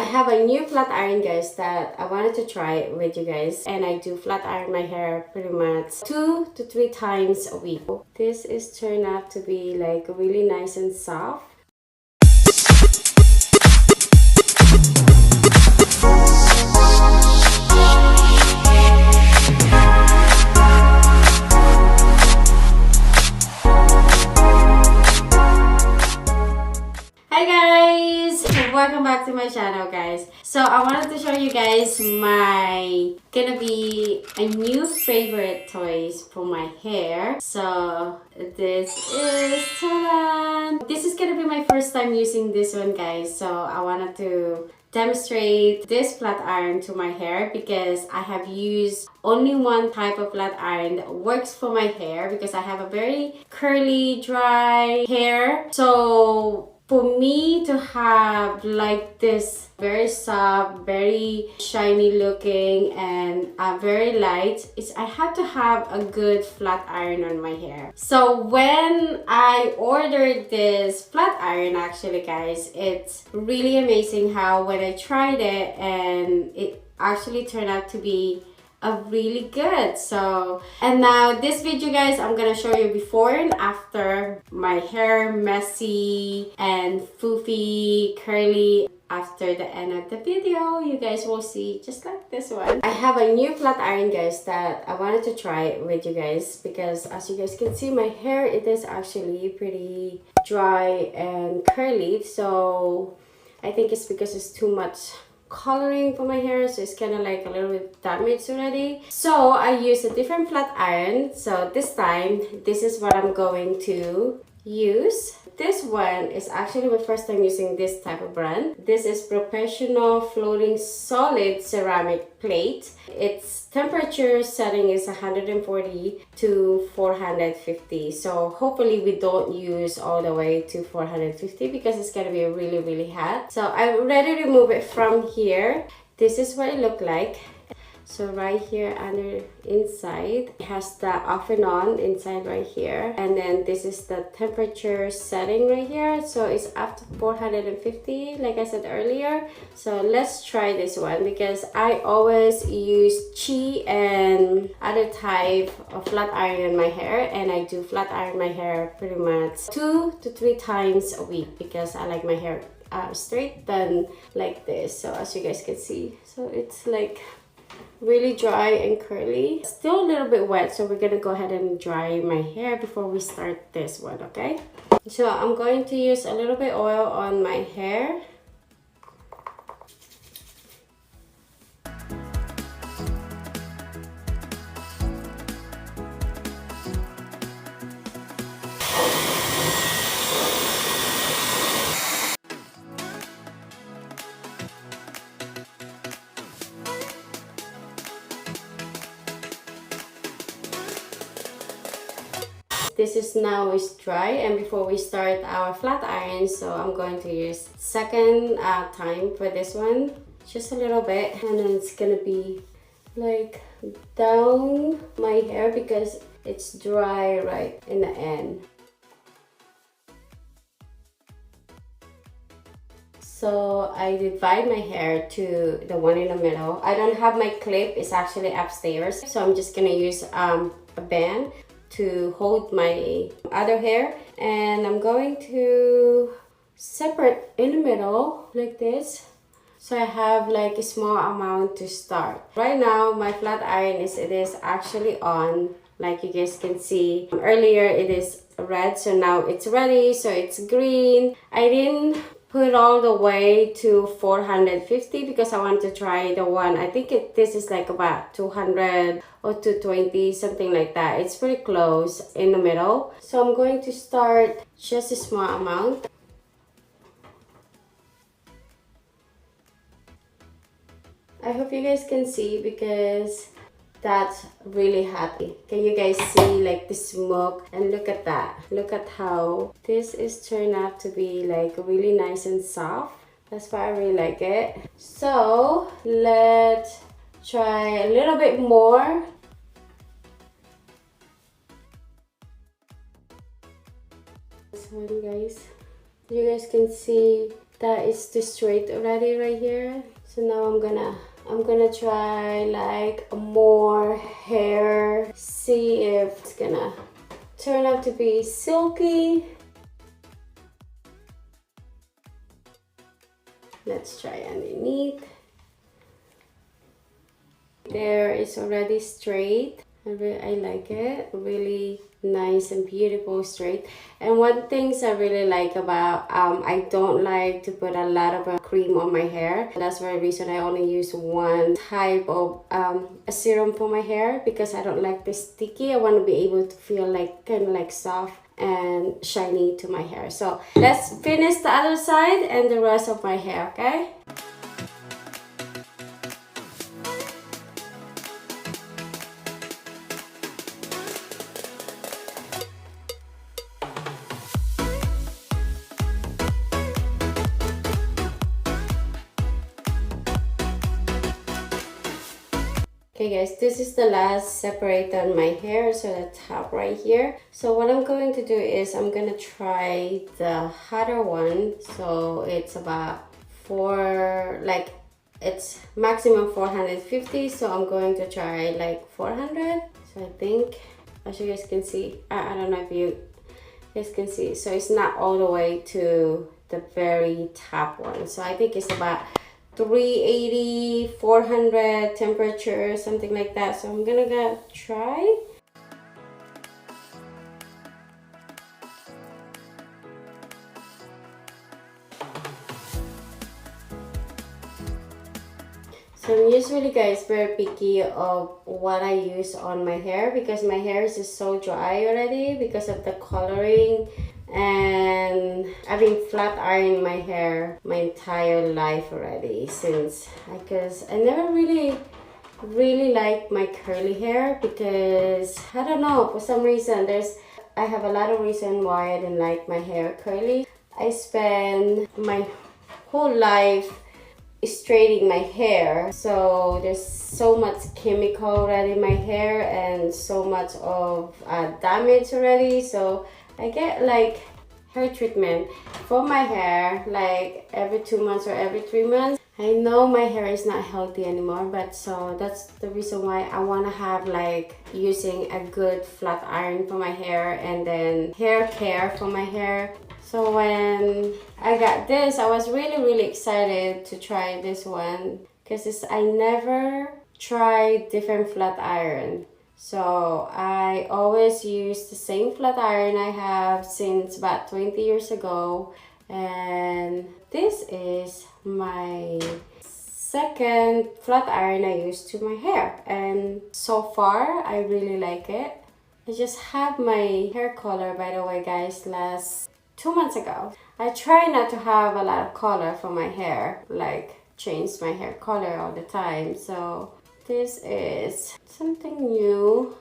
have a new flat iron, guys, that I wanted to try with you guys, and I do flat iron my hair pretty much 2 to 3 times a week. This is turned out to be like really nice and soft. Welcome back to my channel, guys. So I wanted to show you guys my gonna be a new favorite toys for my hair. So this is ta-da! This is gonna be my first time using this one, guys. So I wanted to demonstrate this flat iron to my hair because I have used only one type of flat iron that works for my hair because I have a very curly, dry hair. So for me to have like this very soft, very shiny looking and very light, I have to have a good flat iron on my hair. So when I ordered this flat iron, actually, guys, it's really amazing how when I tried it and it actually turned out to be really good. So, and now this video, guys, I'm gonna show you before and after my hair, messy and foofy, curly. After the end of the video, you guys will see just like this one. I have a new flat iron, guys, that I wanted to try with you guys because as you guys can see, my hair, it is actually pretty dry and curly. So I think it's because it's too much coloring for my hair, so it's kind of like a little bit damaged already. So I use a different flat iron. So this time, this is what I'm going to use. This one is actually my first time using this type of brand. This is Professional Floating Solid Ceramic Plate. Its temperature setting is 140 to 450. So hopefully we don't use all the way to 450 because it's gonna be really hot. So I already removed it from here. This is what it looked like. So right here under inside, it has the off and on inside right here. And then this is the temperature setting right here. So it's up to 450 like I said earlier. So let's try this one because I always use Chi and other type of flat iron in my hair. And I do flat iron my hair pretty much 2 to 3 times a week because I like my hair straight than like this. So as you guys can see, so it's like really dry and curly, still a little bit wet, so we're gonna go ahead and dry my hair before we start this one. Okay, so I'm going to use a little bit oil on my hair. This is now is dry, and before we start our flat iron, so I'm going to use second time for this one, just a little bit, and then it's gonna be like down my hair because it's dry right in the end. So I divide my hair to the one in the middle. I don't have my clip, it's actually upstairs, so I'm just gonna use a band to hold my other hair, and I'm going to separate in the middle like this, so I have like a small amount to start. Right now my flat iron it is actually on, like you guys can see. Earlier it is red, so now it's ready, so it's green. I didn't put all the way to 450 because I want to try the one, I think this is like about 200 or 220, something like that. It's pretty close in the middle. So I'm going to start just a small amount. I hope you guys can see because that's really happy. Can you guys see like the smoke? And look at that. Look at how this is turned out to be like really nice and soft. That's why I really like it. So let's try a little bit more. This one, guys. You guys can see that is too straight already right here. So now I'm gonna try like more hair, see if it's gonna turn out to be silky. Let's try underneath. There is already straight. I like it. Really nice and beautiful straight. And one things I really like about I don't like to put a lot of cream on my hair. That's the reason I only use one type of a serum for my hair, because I don't like the sticky. I want to be able to feel like kind of like soft and shiny to my hair. So let's finish the other side and the rest of my hair, okay? Okay guys, this is the last separate on my hair, so the top right here. So what I'm going to do is I'm gonna try the hotter one. So it's about it's maximum 450. So I'm going to try like 400. So I think, as you guys can see, I don't know if you guys can see. So it's not all the way to the very top one. So I think it's about 380, 400 temperature, something like that. So I'm gonna go try. So I'm usually, guys, very picky of what I use on my hair, because my hair is just so dry already because of the coloring. And I've been flat ironing my hair my entire life already, because I never really like my curly hair, because I don't know, for some reason I have a lot of reason why I didn't like my hair curly. I spent my whole life straightening my hair, so there's so much chemical already in my hair and so much of damage already. So I get like hair treatment for my hair like every 2 months or every 3 months. I know my hair is not healthy anymore, but so that's the reason why I want to have like using a good flat iron for my hair and then hair care for my hair. So when I got this, I was really excited to try this one, because I never tried different flat iron. So I always use the same flat iron I have since about 20 years ago, and this is my second flat iron I use to my hair, and so far I really like it. I just had my hair color, by the way guys, last 2 months ago. I try not to have a lot of color for my hair, like change my hair color all the time. So this is something new.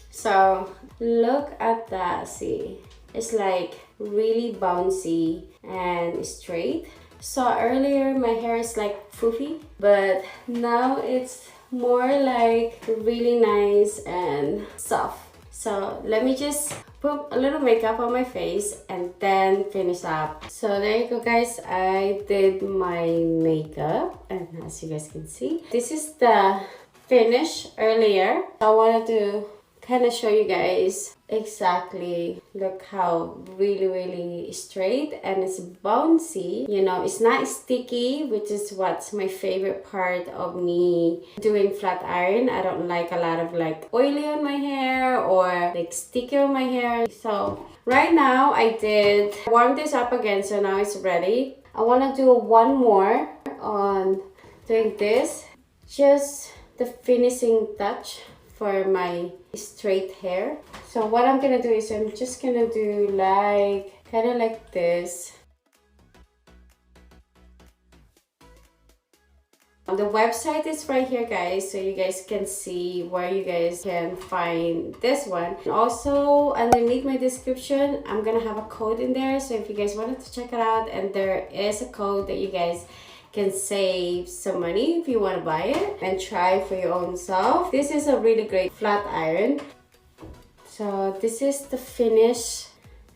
So look at that, see? It's like really bouncy and straight. So earlier my hair is like poofy, but now it's more like really nice and soft. So let me just put a little makeup on my face and then finish up. So there you go guys, I did my makeup, and as you guys can see, this is the finish earlier. I wanted to kind of show you guys exactly, look how really straight and it's bouncy, you know, it's not sticky, which is what's my favorite part of me doing flat iron. I don't like a lot of like oily on my hair or like sticky on my hair. So right now I did warm this up again, so now it's ready. I want to do one more on doing this, just the finishing touch for my straight hair. So what I'm gonna do is I'm just gonna do like kind of like this. The website is right here guys, so you guys can see where you guys can find this one. And also underneath my description I'm gonna have a code in there, so if you guys wanted to check it out, and there is a code that you guys can save some money if you want to buy it and try for your own self. This is a really great flat iron. So this is the finish,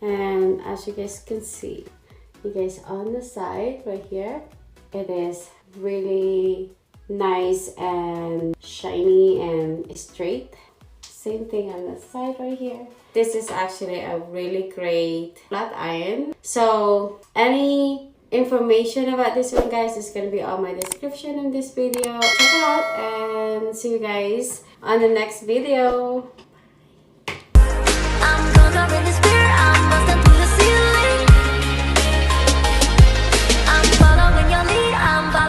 and as you guys can see, you guys on the side right here, it is really nice and shiny and straight. Same thing on the side right here. This is actually a really great flat iron. So any information about this one, guys, is going to be on my description in this video. Check it out and see you guys on the next video. I'm gonna bring the spirit.